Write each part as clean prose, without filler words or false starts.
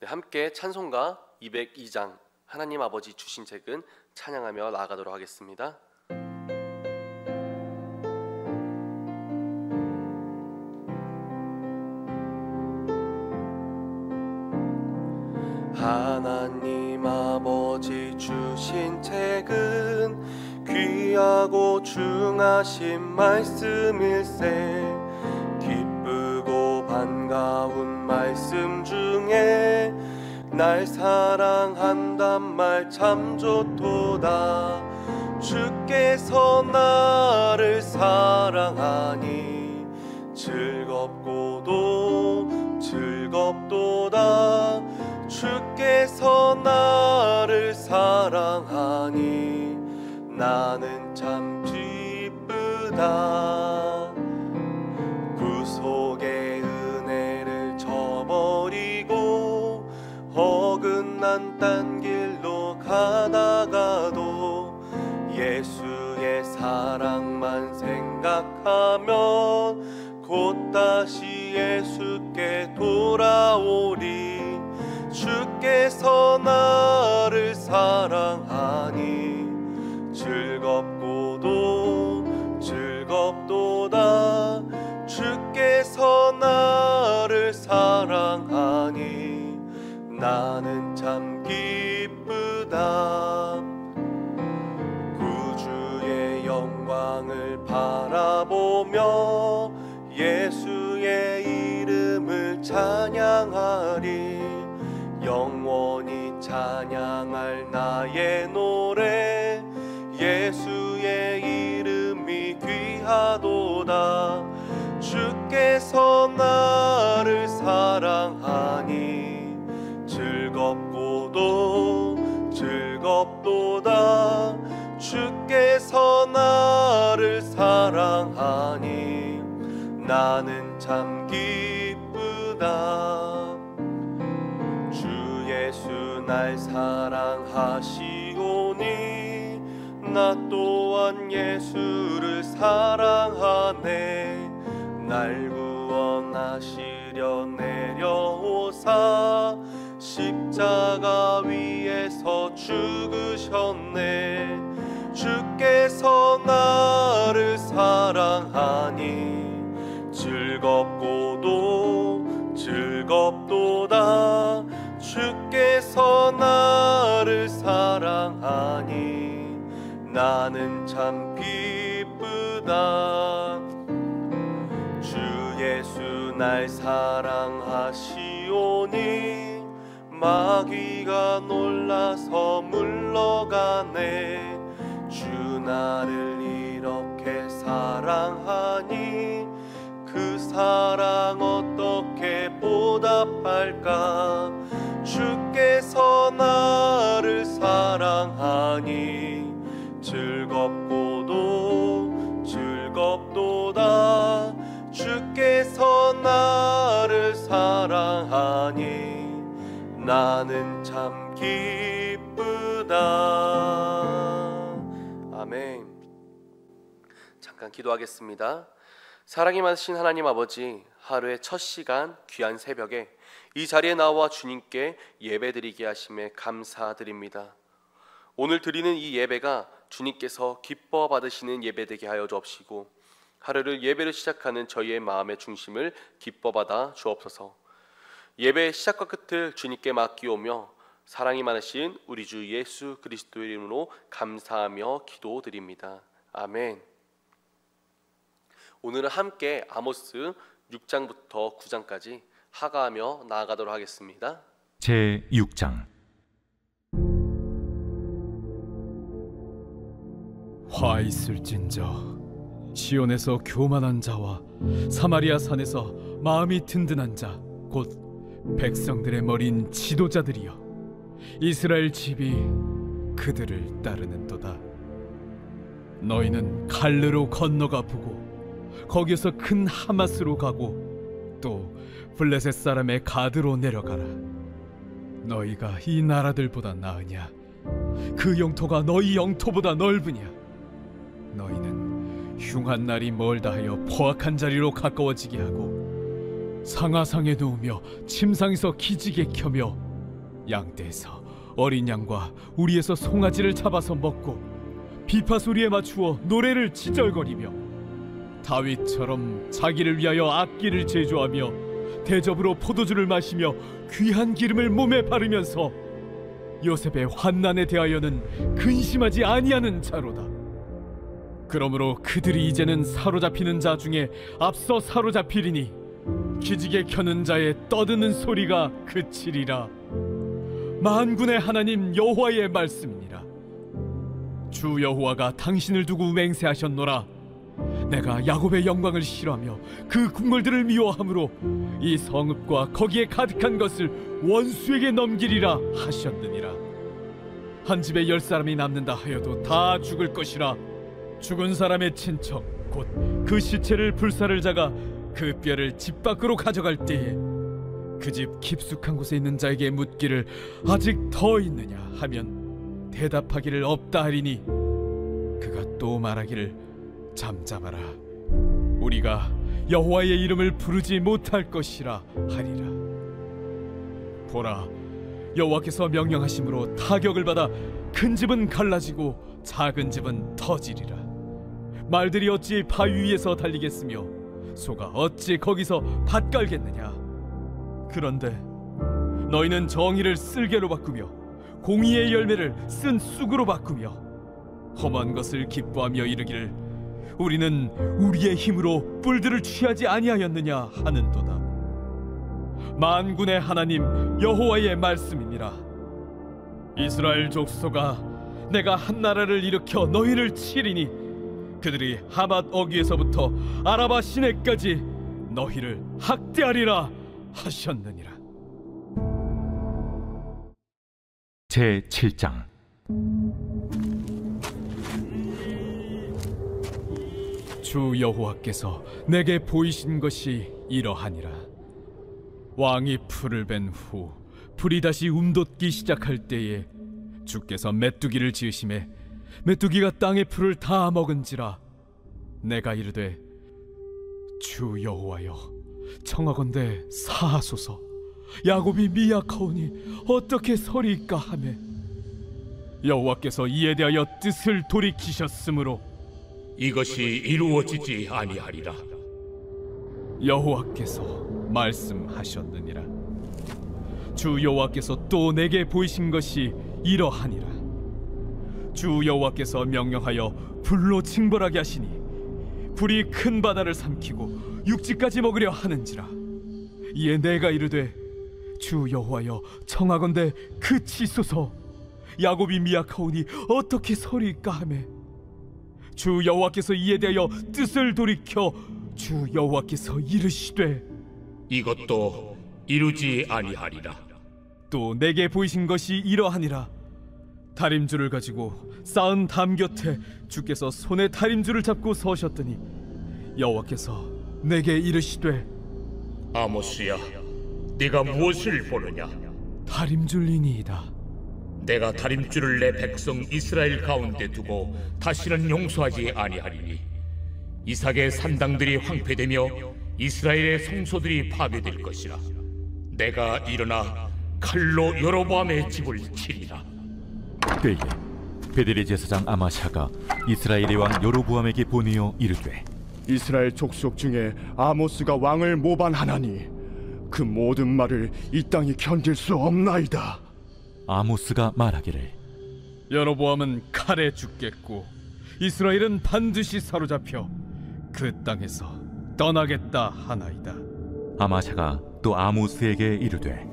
네, 함께 찬송가 202장 하나님 아버지 주신 책은 찬양하며 나아가도록 하겠습니다. 하나님 아버지 주신 책은 귀하고 중하신 말씀일세. 기쁘고 반가운 말씀 중에 날 사랑한단 말 참 좋도다. 주께서 나를 사랑하니 즐겁고도 즐겁도다. 주께서 나를 사랑하니 나는 참 기쁘다. 구속의 은혜를 저버리고 어긋난 딴 길로 가다가도 예수의 사랑만 생각하면 곧 다시 예수께 돌아오리. 주께서 나를 사랑하니 즐겁고도 즐겁도다. 주께서 나를 사랑하니 나는 참 기쁘다. 구주의 영광을 바라보며 예수의 이름을 찬양하리. 영원히 찬양할 나의 노래 예수의 이름이 귀하도다. 주께서 나를 사랑하니 즐겁고도 즐겁도다. 주께서 나를 사랑하니 나는 참 기쁘다. 예수 날 사랑하시오니 나 또한 예수를 사랑하네. 날 구원하시려 내려오사 십자가 위에서 죽으셨네. 주께서 나를 사랑하니 즐겁고도 즐겁도다. 주께서 나를 사랑하니 나는 참 기쁘다. 주 예수 날 사랑하시오니 마귀가 놀라서 물러가네. 주 나를 이렇게 사랑하니 그 사랑 어떻게 보답할까. 주께서 나를 사랑하니 즐겁고도 즐겁도다. 주께서 나를 사랑하니 나는 참 기쁘다. 아멘. 잠깐 기도하겠습니다. 사랑이 많으신 하나님 아버지, 하루의 첫 시간 귀한 새벽에 이 자리에 나와 주님께 예배드리게 하심에 감사드립니다. 오늘 드리는 이 예배가 주님께서 기뻐 받으시는 예배되게 하여 주옵시고 하루를 예배를 시작하는 저희의 마음의 중심을 기뻐 받아 주옵소서. 예배의 시작과 끝을 주님께 맡기오며 사랑이 많으신 우리 주 예수 그리스도의 이름으로 감사하며 기도드립니다. 아멘. 오늘은 함께 아모스 6장부터 9장까지 하가하며 나아가도록 하겠습니다. 제6장. 화 있을진저 시온에서 교만한 자와 사마리아 산에서 마음이 든든한 자 곧 백성들의 머리인 지도자들이여, 이스라엘 집이 그들을 따르는도다. 너희는 갈르로 건너가 보고 거기에서 큰 하마스로 가고 또 블레셋 사람의 가드로 내려가라. 너희가 이 나라들보다 나으냐? 그 영토가 너희 영토보다 넓으냐? 너희는 흉한 날이 멀다 하여 포악한 자리로 가까워지게 하고 상하상에 누우며 침상에서 기지개 켜며 양떼에서 어린 양과 우리에서 송아지를 잡아서 먹고 비파 소리에 맞추어 노래를 지절거리며 다윗처럼 자기를 위하여 악기를 제조하며 대접으로 포도주를 마시며 귀한 기름을 몸에 바르면서 요셉의 환난에 대하여는 근심하지 아니하는 자로다. 그러므로 그들이 이제는 사로잡히는 자 중에 앞서 사로잡히리니 기지개 켜는 자의 떠드는 소리가 그치리라. 만군의 하나님 여호와의 말씀이니라. 주 여호와가 당신을 두고 맹세하셨노라. 내가 야곱의 영광을 싫어하며 그 궁궐들을 미워하므로 이 성읍과 거기에 가득한 것을 원수에게 넘기리라 하셨느니라. 한 집에 10사람이 남는다 하여도 다 죽을 것이라. 죽은 사람의 친척 곧 그 시체를 불사를 자가 그 뼈를 집 밖으로 가져갈 때에 그 집 깊숙한 곳에 있는 자에게 묻기를 아직 더 있느냐 하면 대답하기를 없다 하리니 그가 또 말하기를 잠잠하라. 우리가 여호와의 이름을 부르지 못할 것이라 하리라. 보라, 여호와께서 명령하심으로 타격을 받아 큰 집은 갈라지고 작은 집은 터지리라. 말들이 어찌 바위 위에서 달리겠으며 소가 어찌 거기서 밭 깔겠느냐. 그런데 너희는 정의를 쓸개로 바꾸며 공의의 열매를 쓴 쑥으로 바꾸며 험한 것을 기뻐하며 이르기를 우리는 우리의 힘으로 뿔들을 취하지 아니하였느냐 하는도다. 만군의 하나님 여호와의 말씀이니라. 이스라엘 족속아, 내가 한 나라를 일으켜 너희를 치리니 그들이 하맛 어귀에서부터 아라바 시내까지 너희를 학대하리라 하셨느니라. 제7장. 주 여호와께서 내게 보이신 것이 이러하니라. 왕이 풀을 벤 후 풀이 다시 움돋기 시작할 때에 주께서 메뚜기를 지으심에 메뚜기가 땅의 풀을 다 먹은지라. 내가 이르되 주 여호와여, 청하건대 사하소서. 야곱이 미약하오니 어떻게 서리이까 하매 여호와께서 이에 대하여 뜻을 돌이키셨으므로 이것이 이루어지지 아니하리라. 여호와께서 말씀하셨느니라. 주 여호와께서 또 내게 보이신 것이 이러하니라. 주 여호와께서 명령하여 불로 징벌하게 하시니 불이 큰 바다를 삼키고 육지까지 먹으려 하는지라. 이에 내가 이르되 주 여호와여, 청하건대 그치소서. 야곱이 미약하오니 어떻게 서리이까 하매 주 여호와께서 이에 대하여 뜻을 돌이켜 주 여호와께서 이르시되 이것도 이루지 아니하리라. 또 내게 보이신 것이 이러하니라. 다림줄을 가지고 쌓은 담 곁에 주께서 손에 다림줄을 잡고 서셨더니 여호와께서 내게 이르시되 아모스야, 네가 무엇을 보느냐? 다림줄이니이다. 내가 다림줄을 내 백성 이스라엘 가운데 두고 다시는 용서하지 아니하리니 이삭의 산당들이 황폐되며 이스라엘의 성소들이 파괴될 것이라. 내가 일어나 칼로 여로보암의 집을 치리라. 그때 베델의 제사장 아마샤가 이스라엘의 왕 여로보암에게 보내어 이르되 이스라엘 족속 중에 아모스가 왕을 모반하나니 그 모든 말을 이 땅이 견딜 수 없나이다. 아모스가 말하기를 여로보암은 칼에 죽겠고 이스라엘은 반드시 사로잡혀 그 땅에서 떠나겠다 하나이다. 아마샤가 또 아모스에게 이르되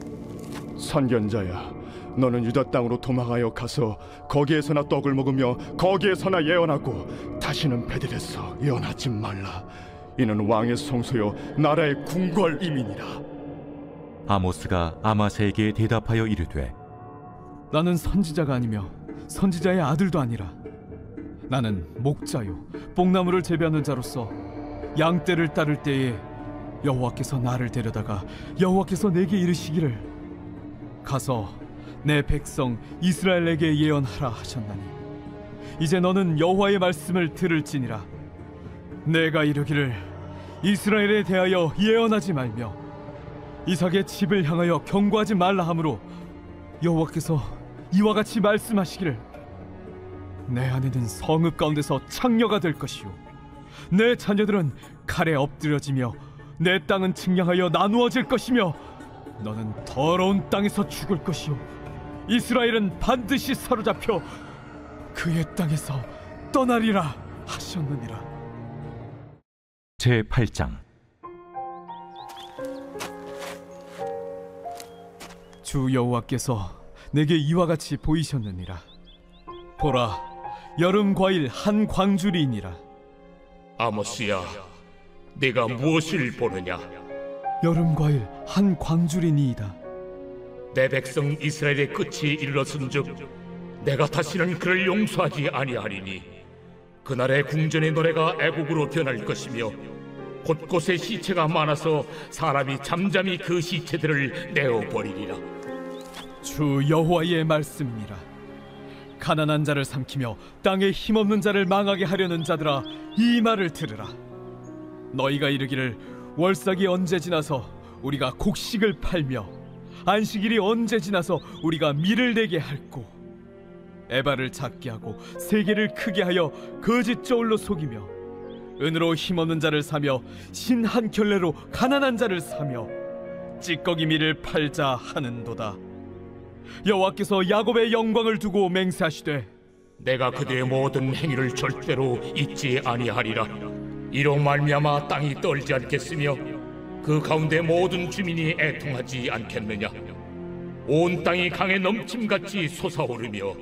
선견자야, 너는 유다 땅으로 도망하여 가서 거기에서나 떡을 먹으며 거기에서나 예언하고 다시는 베델에서 예언하지 말라. 이는 왕의 성소요 나라의 궁궐임이니라. 아모스가 아마샤에게 대답하여 이르되 나는 선지자가 아니며 선지자의 아들도 아니라 나는 목자요 뽕나무를 재배하는 자로서 양떼를 따를 때에 여호와께서 나를 데려다가 여호와께서 내게 이르시기를 가서 내 백성 이스라엘에게 예언하라 하셨나니 이제 너는 여호와의 말씀을 들을지니라. 내가 이르기를 이스라엘에 대하여 예언하지 말며 이삭의 집을 향하여 경고하지 말라 하므로 여호와께서 이와 같이 말씀하시기를 내 아내는 성읍 가운데서 창녀가 될 것이요 내 자녀들은 칼에 엎드려지며 내 땅은 측량하여 나누어질 것이며 너는 더러운 땅에서 죽을 것이요 이스라엘은 반드시 사로잡혀 그의 땅에서 떠나리라 하셨느니라. 제8장. 주 여호와께서 내게 이와 같이 보이셨느니라. 보라, 여름 과일 한 광주리이니라. 아모스야, 네가 무엇을 보느냐? 여름 과일 한 광주리니이다. 내 백성 이스라엘의 끝이 이르렀은즉 내가 다시는 그를 용서하지 아니하리니 그날의 궁전의 노래가 애곡으로 변할 것이며 곳곳에 시체가 많아서 사람이 잠잠히 그 시체들을 내어버리리라. 주 여호와의 말씀이니라. 가난한 자를 삼키며 땅에 힘없는 자를 망하게 하려는 자들아, 이 말을 들으라. 너희가 이르기를 월삭이 언제 지나서 우리가 곡식을 팔며 안식일이 언제 지나서 우리가 밀을 내게 할꼬. 에바를 작게 하고 세계를 크게 하여 거짓 저울로 속이며 은으로 힘없는 자를 사며 신 한 켤레로 가난한 자를 사며 찌꺼기 밀을 팔자 하는도다. 여호와께서 야곱의 영광을 두고 맹세하시되 내가 그들의 모든 행위를 절대로 잊지 아니하리라. 이로 말미암아 땅이 떨지 않겠으며 그 가운데 모든 주민이 애통하지 않겠느냐. 온 땅이 강에 넘침같이 솟아오르며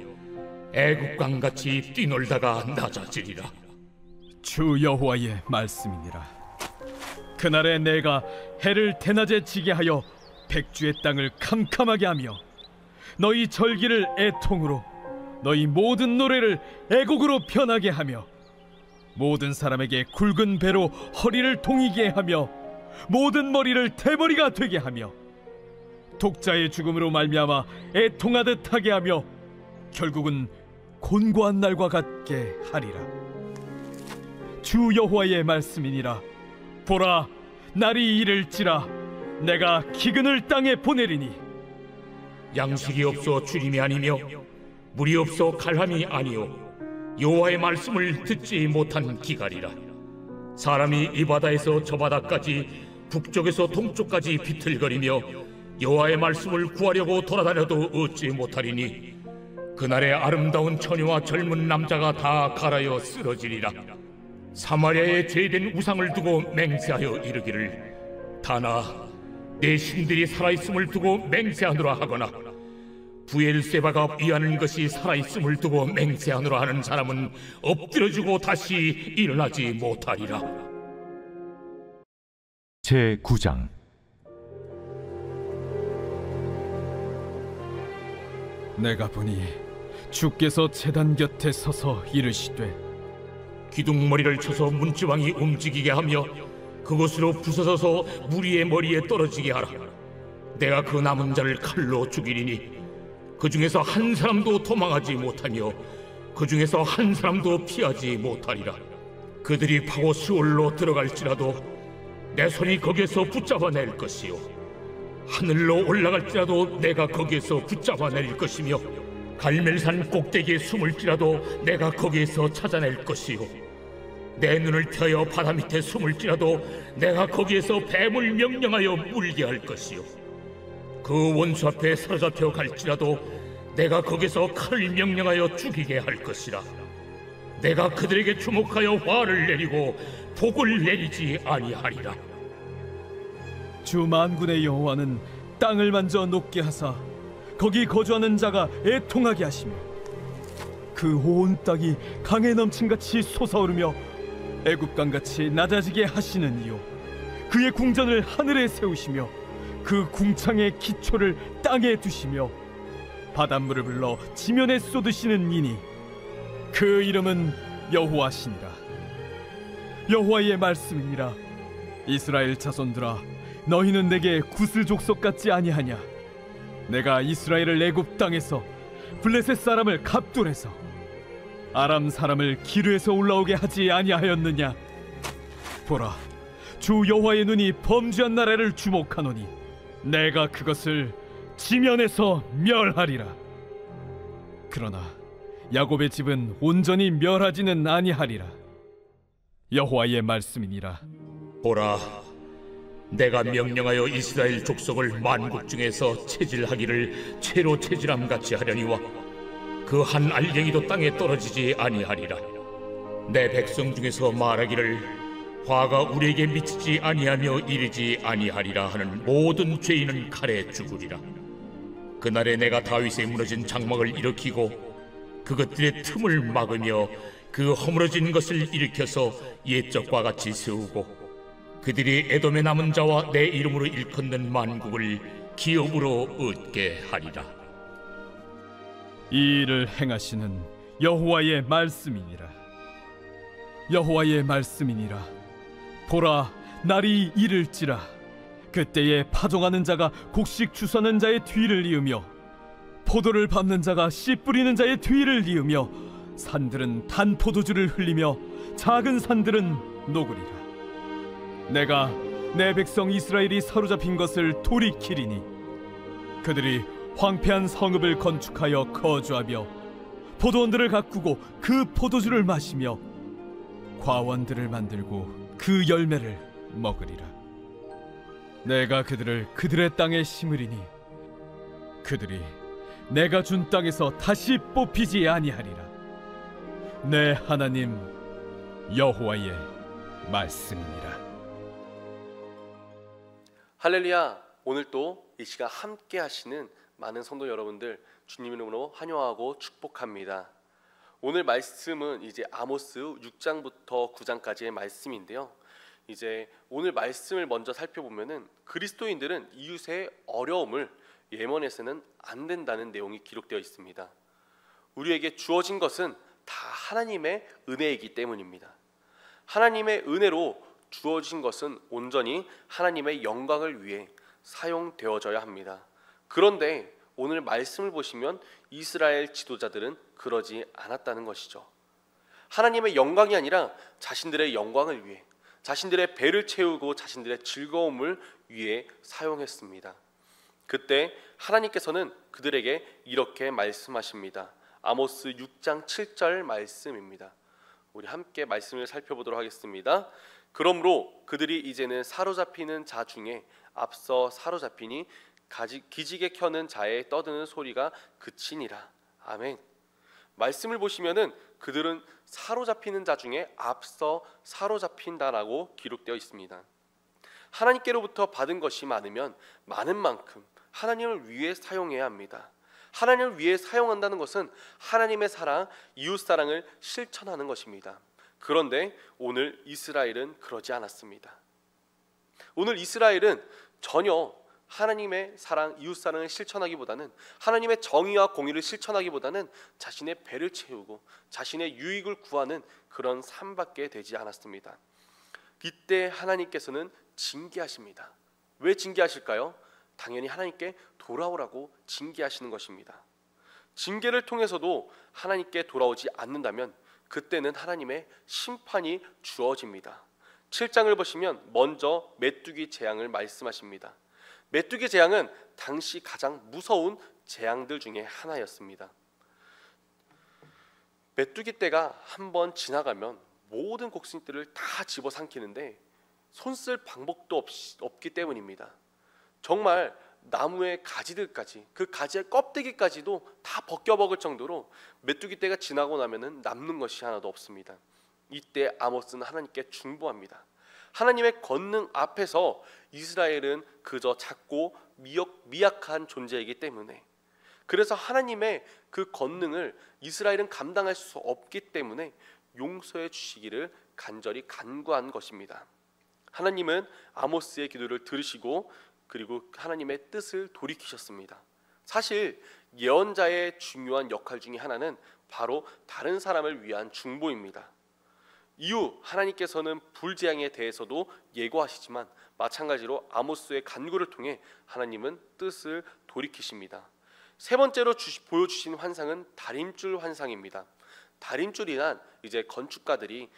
애국강같이 뛰놀다가 낮아지리라. 주 여호와의 말씀이니라. 그날에 내가 해를 대낮에 지게 하여 백주의 땅을 캄캄하게 하며 너희 절기를 애통으로 너희 모든 노래를 애곡으로 변하게 하며 모든 사람에게 굵은 배로 허리를 동이게 하며 모든 머리를 대머리가 되게 하며 독자의 죽음으로 말미암아 애통하듯 하게 하며 결국은 곤고한 날과 같게 하리라. 주 여호와의 말씀이니라. 보라, 날이 이를지라 내가 기근을 땅에 보내리니 양식이 없어 주림이 아니며 물이 없어 갈함이 아니요 여호와의 말씀을 듣지 못한 기갈이라. 사람이 이 바다에서 저 바다까지 북쪽에서 동쪽까지 비틀거리며 여호와의 말씀을 구하려고 돌아다녀도 얻지 못하리니 그날에 아름다운 처녀와 젊은 남자가 다 갈아여 쓰러지리라. 사마리아에 죄된 우상을 두고 맹세하여 이르기를 다나 내 신들이 살아있음을 두고 맹세하노라 하거나 부엘세바가 위하는 것이 살아있음을 두고 맹세하노라 하는 사람은 엎드려지고 다시 일어나지 못하리라. 제9장. 내가 보니 주께서 제단 곁에 서서 이르시되 기둥머리를 쳐서 문지방이 움직이게 하며 그것으로 부서져서 무리의 머리에 떨어지게 하라. 내가 그 남은 자를 칼로 죽이리니 그 중에서 한 사람도 도망하지 못하며 그 중에서 한 사람도 피하지 못하리라. 그들이 파고 수월로 들어갈지라도 내 손이 거기에서 붙잡아낼 것이요 하늘로 올라갈지라도 내가 거기에서 붙잡아낼 것이며 갈멜산 꼭대기에 숨을지라도 내가 거기에서 찾아낼 것이요 내 눈을 펴여 바다 밑에 숨을지라도 내가 거기에서 뱀을 명령하여 물게 할 것이요 그 원수 앞에 사로잡혀 갈지라도 내가 거기서 칼을 명령하여 죽이게 할 것이라. 내가 그들에게 주목하여 화를 내리고 복을 내리지 아니하리라. 주 만군의 여호와는 땅을 만져 높게 하사 거기 거주하는 자가 애통하게 하시며 그 온 땅이 강에 넘침같이 솟아오르며 애굽강같이 낮아지게 하시는 이요 그의 궁전을 하늘에 세우시며 그 궁창의 기초를 땅에 두시며 바닷물을 불러 지면에 쏟으시는 이니 그 이름은 여호와시니라. 여호와의 말씀이니라. 이스라엘 자손들아, 너희는 내게 구슬 족속 같지 아니하냐? 내가 이스라엘을 애굽 땅에서 블레셋 사람을 갑돌에서 아람 사람을 기르에서 올라오게 하지 아니하였느냐? 보라, 주 여호와의 눈이 범죄한 나라를 주목하노니 내가 그것을 지면에서 멸하리라. 그러나 야곱의 집은 온전히 멸하지는 아니하리라. 여호와의 말씀이니라. 보라, 내가 명령하여 이스라엘 족속을 만국 중에서 체질하기를 채로 체질함 같이 하려니와 그 한 알갱이도 땅에 떨어지지 아니하리라. 내 백성 중에서 말하기를 화가 우리에게 미치지 아니하며 이르지 아니하리라 하는 모든 죄인은 칼에 죽으리라. 그날에 내가 다윗의 무너진 장막을 일으키고 그것들의 틈을 막으며 그 허물어진 것을 일으켜서 옛적과 같이 세우고 그들이 에돔의 남은 자와 내 이름으로 일컫는 만국을 기업으로 얻게 하리라. 이 일을 행하시는 여호와의 말씀이니라. 여호와의 말씀이니라. 보라, 날이 이를지라. 그때에 파종하는 자가 곡식 주서는 자의 뒤를 이으며 포도를 밟는 자가 씨 뿌리는 자의 뒤를 이으며 산들은 단 포도주를 흘리며 작은 산들은 녹으리라. 내가 내 백성 이스라엘이 사로잡힌 것을 돌이키리니 그들이 황폐한 성읍을 건축하여 거주하며 포도원들을 가꾸고 그 포도주를 마시며 과원들을 만들고 그 열매를 먹으리라. 내가 그들을 그들의 땅에 심으리니 그들이 내가 준 땅에서 다시 뽑히지 아니하리라. 내 하나님 여호와의 말씀이니라. 할렐루야. 오늘 또 이 시간 함께 하시는 많은 성도 여러분들 주님 이름으로 환영하고 축복합니다. 오늘 말씀은 이제 아모스 6장부터 9장까지의 말씀인데요. 이제 오늘 말씀을 먼저 살펴보면은 그리스도인들은 이웃의 어려움을 예언해서는 안 된다는 내용이 기록되어 있습니다. 우리에게 주어진 것은 다 하나님의 은혜이기 때문입니다. 하나님의 은혜로 주어진 것은 온전히 하나님의 영광을 위해 사용되어져야 합니다. 그런데 오늘 말씀을 보시면 이스라엘 지도자들은 그러지 않았다는 것이죠. 하나님의 영광이 아니라 자신들의 영광을 위해, 자신들의 배를 채우고 자신들의 즐거움을 위해 사용했습니다. 그때 하나님께서는 그들에게 이렇게 말씀하십니다. 아모스 6장 7절 말씀입니다. 우리 함께 말씀을 살펴보도록 하겠습니다. 그러므로 그들이 이제는 사로잡히는 자 중에 앞서 사로잡히니 기지개 켜는 자의 떠드는 소리가 그치니라. 아멘. 말씀을 보시면은 그들은 사로잡히는 자 중에 앞서 사로잡힌다라고 기록되어 있습니다. 하나님께로부터 받은 것이 많으면 많은 만큼 하나님을 위해 사용해야 합니다. 하나님을 위해 사용한다는 것은 하나님의 사랑, 이웃 사랑을 실천하는 것입니다. 그런데 오늘 이스라엘은 그러지 않았습니다. 오늘 이스라엘은 전혀 하나님의 사랑, 이웃 사랑을 실천하기보다는 하나님의 정의와 공의를 실천하기보다는 자신의 배를 채우고 자신의 유익을 구하는 그런 삶밖에 되지 않았습니다. 이때 하나님께서는 징계하십니다. 왜 징계하실까요? 당연히 하나님께 돌아오라고 징계하시는 것입니다. 징계를 통해서도 하나님께 돌아오지 않는다면 그때는 하나님의 심판이 주어집니다. 7장을 보시면 먼저 메뚜기 재앙을 말씀하십니다. 메뚜기 재앙은 당시 가장 무서운 재앙들 중에 하나였습니다. 메뚜기 떼가 한번 지나가면 모든 곡식들을 다 집어삼키는데 손 쓸 방법도 없기 때문입니다. 정말 나무의 가지들까지, 그 가지의 껍데기까지도 다 벗겨먹을 정도로 메뚜기 떼가 지나고 나면은 남는 것이 하나도 없습니다. 이때 아모스는 하나님께 중보합니다. 하나님의 권능 앞에서 이스라엘은 그저 작고 미약한 존재이기 때문에, 그래서 하나님의 그 권능을 이스라엘은 감당할 수 없기 때문에 용서해 주시기를 간절히 간구한 것입니다. 하나님은 아모스의 기도를 들으시고 그리고 하나님의 뜻을 돌이키셨습니다. 사실 예언자의 중요한 역할 중에 하나는 바로 다른 사람을 위한 중보입니다. 이후 하나님께서는 불재앙에 대해서도 예고하시지만 마찬가지로 아모스의 간구를 통해 하나님은 뜻을 돌이키십니다. 세 번째로 보여주신 환상은 다림줄 환상입니다. 다림줄이란 이제 건축가들이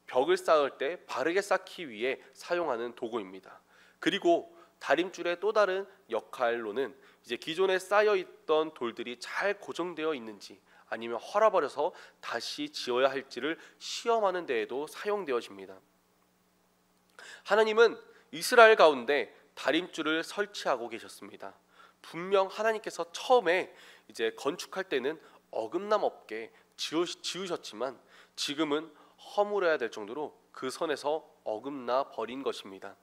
벽을 쌓을 때 바르게 쌓기 위해 사용하는 도구입니다. 그리고 다림줄의 또 다른 역할로는 이제 기존에 쌓여 있던 돌들이 잘 고정되어 있는지 아니면 헐어버려서 다시 지어야 할지를 시험하는 데에도 사용되어집니다. 하나님은 이스라엘 가운데 다림줄을 설치하고 계셨습니다. 분명 하나님께서 처음에 이제 건축할 때는 어긋남 없게 지으셨지만 지금은 허물어야 될 정도로 그 선에서 어긋나 버린 것입니다.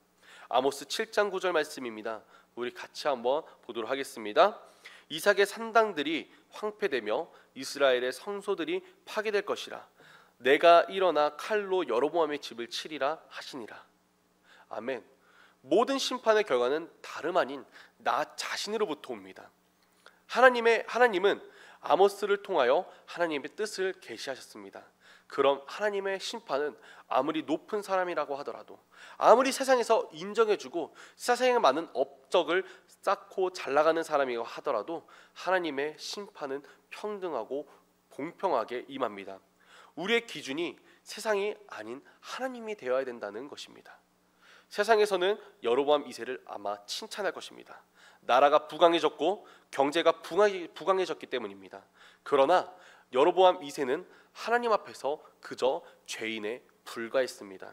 아모스 7장 9절 말씀입니다. 우리 같이 한번 보도록 하겠습니다. 이삭의 산당들이 황폐되며 이스라엘의 성소들이 파괴될 것이라. 내가 일어나 칼로 여로보암의 집을 치리라 하시니라. 아멘. 모든 심판의 결과는 다름 아닌 나 자신으로부터 옵니다. 하나님은 아모스를 통하여 하나님의 뜻을 계시하셨습니다. 그럼 하나님의 심판은 아무리 높은 사람이라고 하더라도, 아무리 세상에서 인정해주고 세상에 많은 업적을 쌓고 잘나가는 사람이라고 하더라도 하나님의 심판은 평등하고 공평하게 임합니다. 우리의 기준이 세상이 아닌 하나님이 되어야 된다는 것입니다. 세상에서는 여로보암 2세를 아마 칭찬할 것입니다. 나라가 부강해졌고 경제가 부강해졌기 때문입니다. 그러나 여로보암 2세는 하나님 앞에서 그저 죄인에 불과했습니다.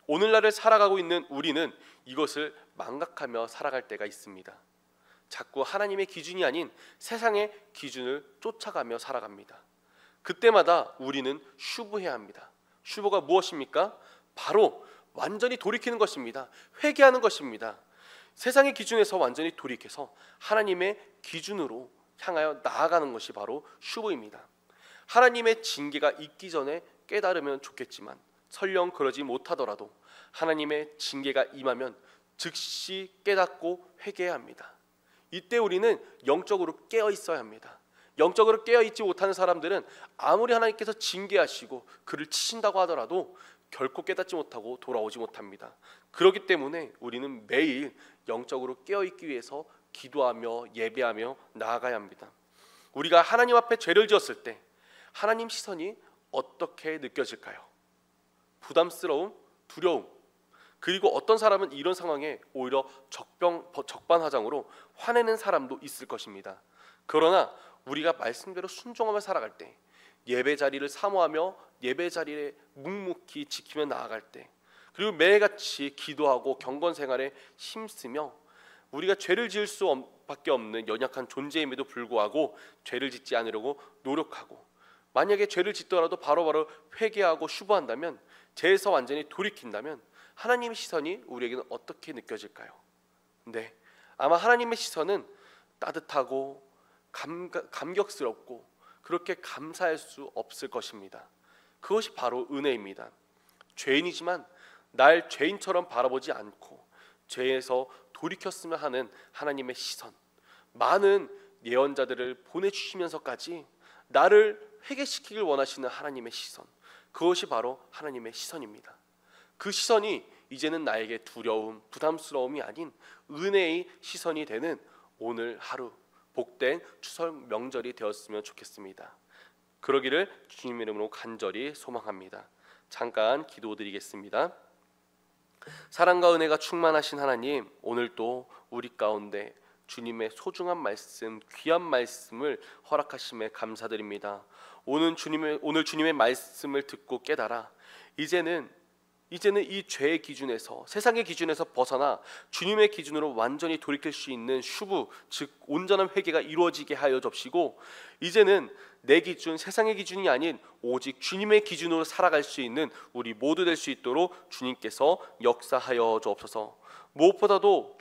오늘날을 살아가고 있는 우리는 이것을 망각하며 살아갈 때가 있습니다. 자꾸 하나님의 기준이 아닌 세상의 기준을 쫓아가며 살아갑니다. 그때마다 우리는 슈브해야 합니다. 슈브가 무엇입니까? 바로 완전히 돌이키는 것입니다. 회개하는 것입니다. 세상의 기준에서 완전히 돌이켜서 하나님의 기준으로 향하여 나아가는 것이 바로 슈브입니다. 하나님의 징계가 있기 전에 깨달으면 좋겠지만 설령 그러지 못하더라도 하나님의 징계가 임하면 즉시 깨닫고 회개해야 합니다. 이때 우리는 영적으로 깨어 있어야 합니다. 영적으로 깨어 있지 못하는 사람들은 아무리 하나님께서 징계하시고 그를 치신다고 하더라도 결코 깨닫지 못하고 돌아오지 못합니다. 그렇기 때문에 우리는 매일 영적으로 깨어 있기 위해서 기도하며 예배하며 나아가야 합니다. 우리가 하나님 앞에 죄를 지었을 때 하나님 시선이 어떻게 느껴질까요? 부담스러움, 두려움, 그리고 어떤 사람은 이런 상황에 오히려 적반하장으로 화내는 사람도 있을 것입니다. 그러나 우리가 말씀대로 순종하며 살아갈 때, 예배 자리를 사모하며 예배 자리에 묵묵히 지키며 나아갈 때, 그리고 매일같이 기도하고 경건 생활에 힘쓰며 우리가 죄를 지을 수밖에 없는 연약한 존재임에도 불구하고 죄를 짓지 않으려고 노력하고, 만약에 죄를 짓더라도 바로바로 회개하고 슈브한다면, 죄에서 완전히 돌이킨다면 하나님의 시선이 우리에게는 어떻게 느껴질까요? 네, 아마 하나님의 시선은 따뜻하고 감격스럽고 그렇게 감사할 수 없을 것입니다. 그것이 바로 은혜입니다. 죄인이지만 날 죄인처럼 바라보지 않고 죄에서 돌이켰으면 하는 하나님의 시선, 많은 예언자들을 보내주시면서까지 나를 회개시키길 원하시는 하나님의 시선, 그것이 바로 하나님의 시선입니다. 그 시선이 이제는 나에게 두려움, 부담스러움이 아닌 은혜의 시선이 되는 오늘 하루, 복된 추석 명절이 되었으면 좋겠습니다. 그러기를 주님 이름으로 간절히 소망합니다. 잠깐 기도드리겠습니다. 사랑과 은혜가 충만하신 하나님, 오늘도 우리 가운데 주님의 소중한 말씀, 귀한 말씀을 허락하심에 감사드립니다. 오늘 주님의 말씀을 듣고 깨달아 이제는 이 죄의 기준에서, 세상의 기준에서 벗어나 주님의 기준으로 완전히 돌이킬 수 있는 슈브, 즉 온전한 회개가 이루어지게 하여 주옵시고, 이제는 내 기준, 세상의 기준이 아닌 오직 주님의 기준으로 살아갈 수 있는 우리 모두 될 수 있도록 주님께서 역사하여 주옵소서. 무엇보다도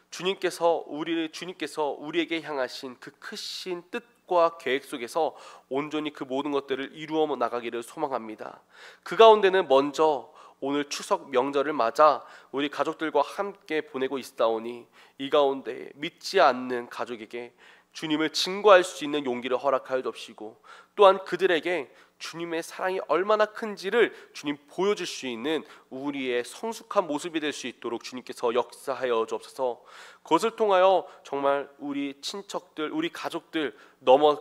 주님께서 우리에게 향하신 그 크신 뜻과 계획 속에서 온전히 그 모든 것들을 이루어 나가기를 소망합니다. 그 가운데는 먼저 오늘 추석 명절을 맞아 우리 가족들과 함께 보내고 있사오니, 이 가운데 믿지 않는 가족에게 주님을 증거할 수 있는 용기를 허락하여 주옵시고, 또한 그들에게 주님의 사랑이 얼마나 큰지를 주님 보여줄 수 있는 우리의 성숙한 모습이 될 수 있도록 주님께서 역사하여 주옵소서. 그것을 통하여 정말 우리 친척들, 우리 가족들,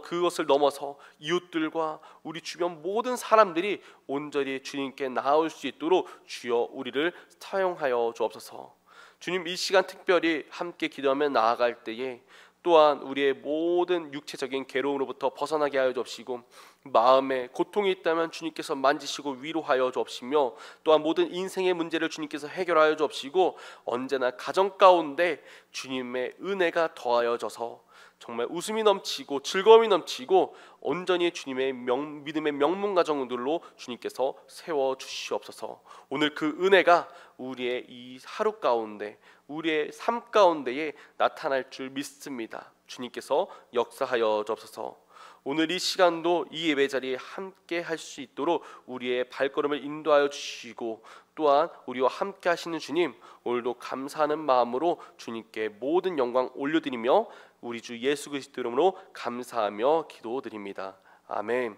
그것을 넘어서 이웃들과 우리 주변 모든 사람들이 온전히 주님께 나아올 수 있도록 주여 우리를 사용하여 주옵소서. 주님, 이 시간 특별히 함께 기도하며 나아갈 때에 또한 우리의 모든 육체적인 괴로움으로부터 벗어나게 하여 주옵시고, 마음에 고통이 있다면 주님께서 만지시고 위로하여 주옵시며, 또한 모든 인생의 문제를 주님께서 해결하여 주옵시고, 언제나 가정 가운데 주님의 은혜가 더하여져서 정말 웃음이 넘치고 즐거움이 넘치고 온전히 주님의 믿음의 명문 가정들로 주님께서 세워 주시옵소서. 오늘 그 은혜가 우리의 이 하루 가운데, 우리의 삶 가운데에 나타날 줄 믿습니다. 주님께서 역사하여 주옵소서. 오늘 이 시간도 이 예배 자리에 함께 할 수 있도록 우리의 발걸음을 인도하여 주시고, 또한 우리와 함께 하시는 주님, 오늘도 감사하는 마음으로 주님께 모든 영광 올려드리며 우리 주 예수 그리스도 이름으로 감사하며 기도드립니다. 아멘.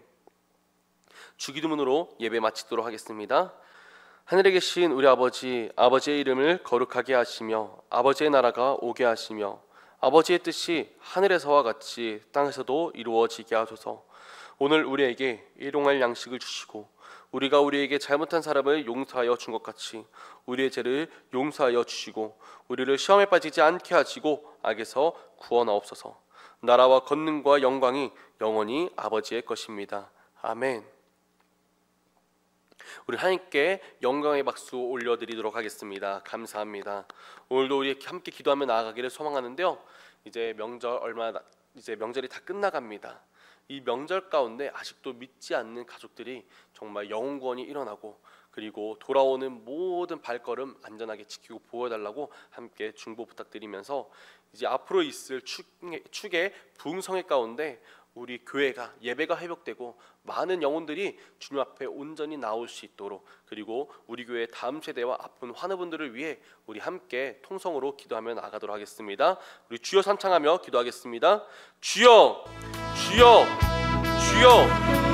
주기도문으로 예배 마치도록 하겠습니다. 하늘에 계신 우리 아버지, 아버지의 이름을 거룩하게 하시며 아버지의 나라가 오게 하시며 아버지의 뜻이 하늘에서와 같이 땅에서도 이루어지게 하소서. 오늘 우리에게 일용할 양식을 주시고, 우리가 우리에게 잘못한 사람을 용서하여 준 것 같이 우리의 죄를 용서하여 주시고, 우리를 시험에 빠지지 않게 하시고 악에서 구원하옵소서. 나라와 권능과 영광이 영원히 아버지의 것입니다. 아멘. 우리 하나님께 영광의 박수 올려드리도록 하겠습니다. 감사합니다. 오늘도 우리 함께 기도하며 나아가기를 소망하는데요, 이제 명절이 다 끝나갑니다. 이 명절 가운데 아직도 믿지 않는 가족들이 정말 영혼구원이 일어나고, 그리고 돌아오는 모든 발걸음 안전하게 지키고 보호해달라고 함께 중보 부탁드리면서, 이제 앞으로 있을 축의 부흥성회 가운데 우리 교회가 예배가 회복되고 많은 영혼들이 주님 앞에 온전히 나올 수 있도록, 그리고 우리 교회 다음 세대와 아픈 환우분들을 위해 우리 함께 통성으로 기도하며 나아가도록 하겠습니다. 우리 주여 삼창하며 기도하겠습니다. 주여, 주여, 주여.